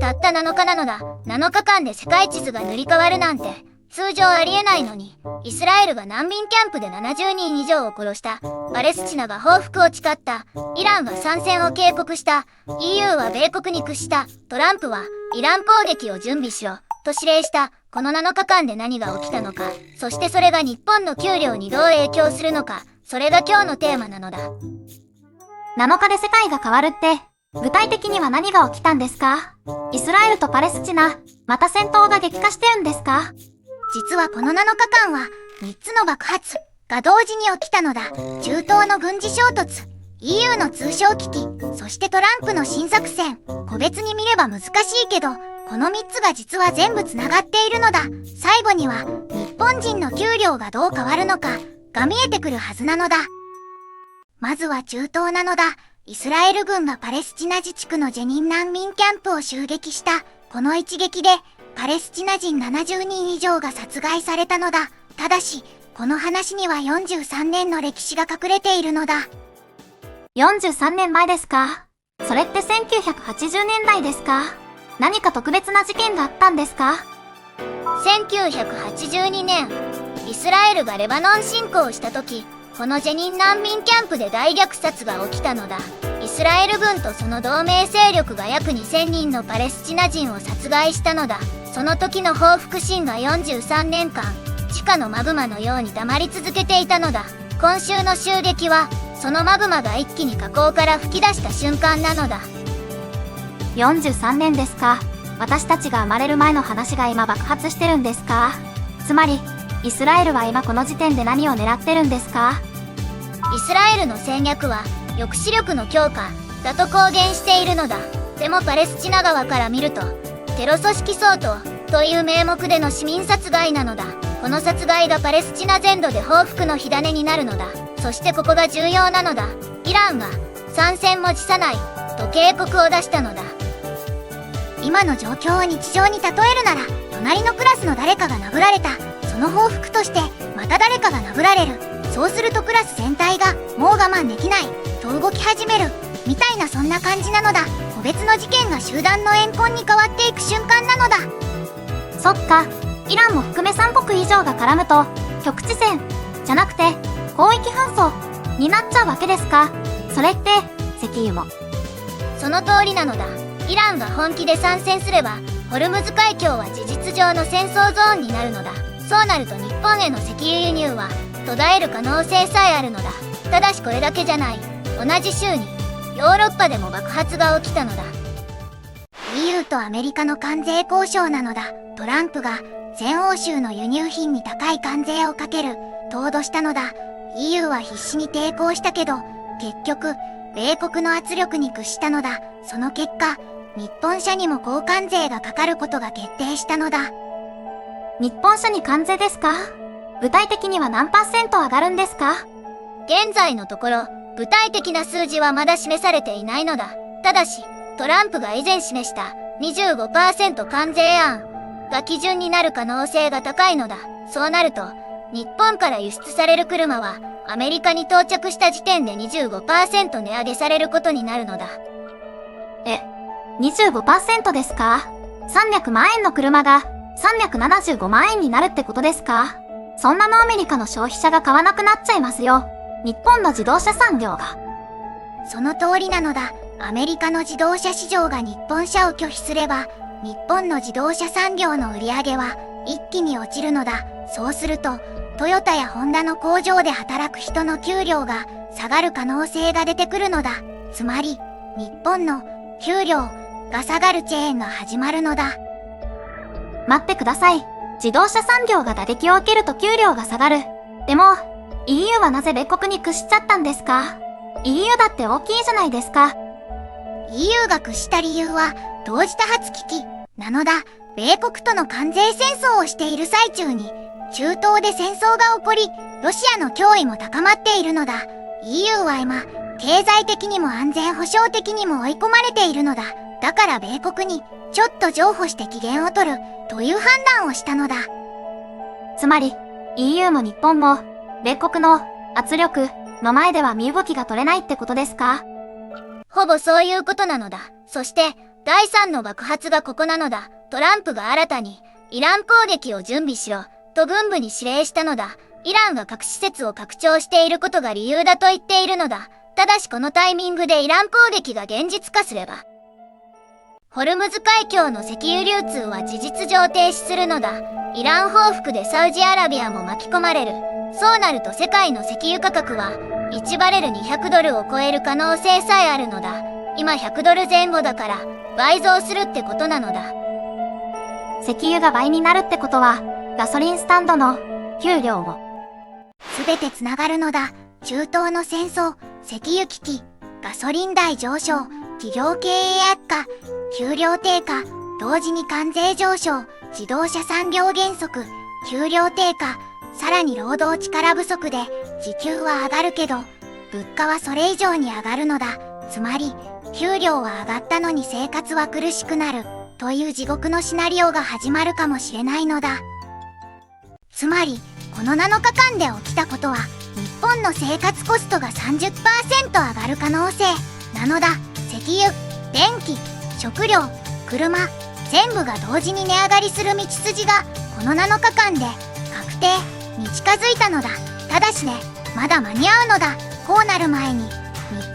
たった7日なのだ。7日間で世界地図が塗り替わるなんて通常ありえないのに、イスラエルが難民キャンプで70人以上を殺した、パレスチナが報復を誓った、イランは参戦を警告した、 EU は米国に屈した、トランプはイラン攻撃を準備しろと指令した。この7日間で何が起きたのか、そしてそれが日本の給料にどう影響するのか、それが今日のテーマなのだ。7日で世界が変わるって、具体的には何が起きたんですか？イスラエルとパレスチナ、また戦闘が激化してるんですか？実はこの7日間は3つの爆発が同時に起きたのだ。中東の軍事衝突、 EU の通商危機、そしてトランプの新作戦。個別に見れば難しいけど、この3つが実は全部つながっているのだ。最後には日本人の給料がどう変わるのかが見えてくるはずなのだ。まずは中東なのだ。イスラエル軍がパレスチナ自治区のジェニン難民キャンプを襲撃した。この一撃でパレスチナ人70人以上が殺害されたのだ。ただし、この話には43年の歴史が隠れているのだ。43年前ですか？それって1980年代ですか？何か特別な事件があったんですか？1982年、イスラエルがレバノン侵攻した時、このジェニン難民キャンプで大虐殺が起きたのだ。イスラエル軍とその同盟勢力が約2000人のパレスチナ人を殺害したのだ。その時の報復心が43年間、地下のマグマのように溜まり続けていたのだ。今週の襲撃は、そのマグマが一気に火口から噴き出した瞬間なのだ。43年ですか？私たちが生まれる前の話が今爆発してるんですか？つまり、イスラエルは今この時点で何を狙ってるんですか？イスラエルの戦略は抑止力の強化だと公言しているのだ。でもパレスチナ側から見ると、テロ組織掃討という名目での市民殺害なのだ。この殺害がパレスチナ全土で報復の火種になるのだ。そしてここが重要なのだ。イランが参戦も辞さないと警告を出したのだ。今の状況を日常に例えるなら、隣のクラスの誰かが殴られた。その報復としてまた誰かが殴られる。そうするとクラス全体がもう我慢できないと動き始めるみたいな、そんな感じなのだ。個別の事件が集団の怨恨に変わっていく瞬間なのだ。そっか、イランも含め3国以上が絡むと局地戦じゃなくて広域紛争になっちゃうわけですか？それって石油もその通りなのだ。イランが本気で参戦すれば、ホルムズ海峡は事実上の戦争ゾーンになるのだ。そうなると日本への石油輸入は途絶える可能性さえあるのだ。ただしこれだけじゃない。同じ週にヨーロッパでも爆発が起きたのだ。 EU とアメリカの関税交渉なのだ。トランプが全欧州の輸入品に高い関税をかけると脅したのだ。 EU は必死に抵抗したけど、結局米国の圧力に屈したのだ。その結果、日本車にも高関税がかかることが決定したのだ。日本車に関税ですか？具体的には何%上がるんですか？現在のところ、具体的な数字はまだ示されていないのだ。ただし、トランプが以前示した 25% 関税案が基準になる可能性が高いのだ。そうなると、日本から輸出される車は、アメリカに到着した時点で 25% 値上げされることになるのだ。25% ですか？300万円の車が375万円になるってことですか？そんなのアメリカの消費者が買わなくなっちゃいますよ。日本の自動車産業が。その通りなのだ。アメリカの自動車市場が日本車を拒否すれば、日本の自動車産業の売り上げは一気に落ちるのだ。そうすると、トヨタやホンダの工場で働く人の給料が下がる可能性が出てくるのだ。つまり、日本の給料が下がるチェーンが始まるのだ。待ってください。自動車産業が打撃を受けると給料が下がる。でも、EU はなぜ米国に屈しちゃったんですか？ EU だって大きいじゃないですか。EU が屈した理由は、同時多発危機なのだ。米国との関税戦争をしている最中に、中東で戦争が起こり、ロシアの脅威も高まっているのだ。EU は今、経済的にも安全保障的にも追い込まれているのだ。だから米国に、ちょっと譲歩して機嫌を取る、という判断をしたのだ。つまり、EU も日本も、米国の圧力の前では身動きが取れないってことですか？ほぼそういうことなのだ。そして、第3の爆発がここなのだ。トランプが新たにイラン攻撃を準備しろと軍部に指令したのだ。イランが核施設を拡張していることが理由だと言っているのだ。ただしこのタイミングでイラン攻撃が現実化すれば、ホルムズ海峡の石油流通は事実上停止するのだ。イラン報復でサウジアラビアも巻き込まれる。そうなると世界の石油価格は1バレル200ドルを超える可能性さえあるのだ。今100ドル前後だから倍増するってことなのだ。石油が倍になるってことは、ガソリンスタンドの給料を。すべてつながるのだ。中東の戦争、石油危機、ガソリン代上昇、企業経営悪化、給料低下、同時に関税上昇、自動車産業減速、給料低下、さらに労働力不足で時給は上がるけど、物価はそれ以上に上がるのだ。つまり、給料は上がったのに生活は苦しくなる、という地獄のシナリオが始まるかもしれないのだ。つまり、この7日間で起きたことは、日本の生活コストが 30% 上がる可能性なのだ。石油、電気、食料、車、全部が同時に値上がりする道筋が、この7日間で確定に近づいたのだ。ただしね、まだ間に合うのだ。こうなる前に、日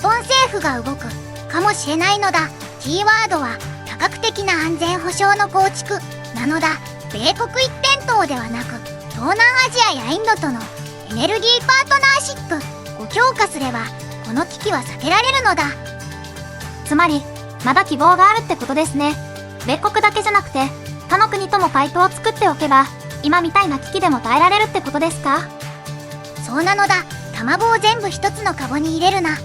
本政府が動くかもしれないのだ。キーワードは、多角的な安全保障の構築なのだ。米国一辺倒ではなく、東南アジアやインドとのエネルギーパートナーシップを強化すれば、この危機は避けられるのだ。つまり、まだ希望があるってことですね。米国だけじゃなくて、他の国ともパイプを作っておけば、今みたいな危機でも耐えられるってことですか？そうなのだ。卵を全部一つのカゴに入れるなっ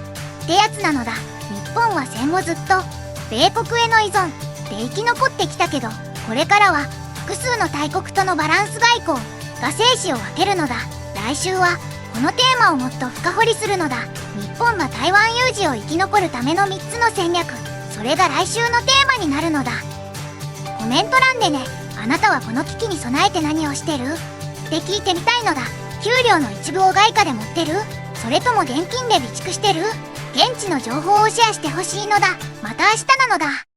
てやつなのだ。日本は戦後ずっと米国への依存で生き残ってきたけど、これからは複数の大国とのバランス外交が生死を分けるのだ。来週はこのテーマをもっと深掘りするのだ。日本が台湾有事を生き残るための3つの戦略、それが来週のテーマになるのだ。コメント欄でね、あなたはこの危機に備えて何をしてる？って聞いてみたいのだ。給料の一部を外貨で持ってる？それとも現金で備蓄してる？現地の情報をシェアしてほしいのだ。また明日なのだ。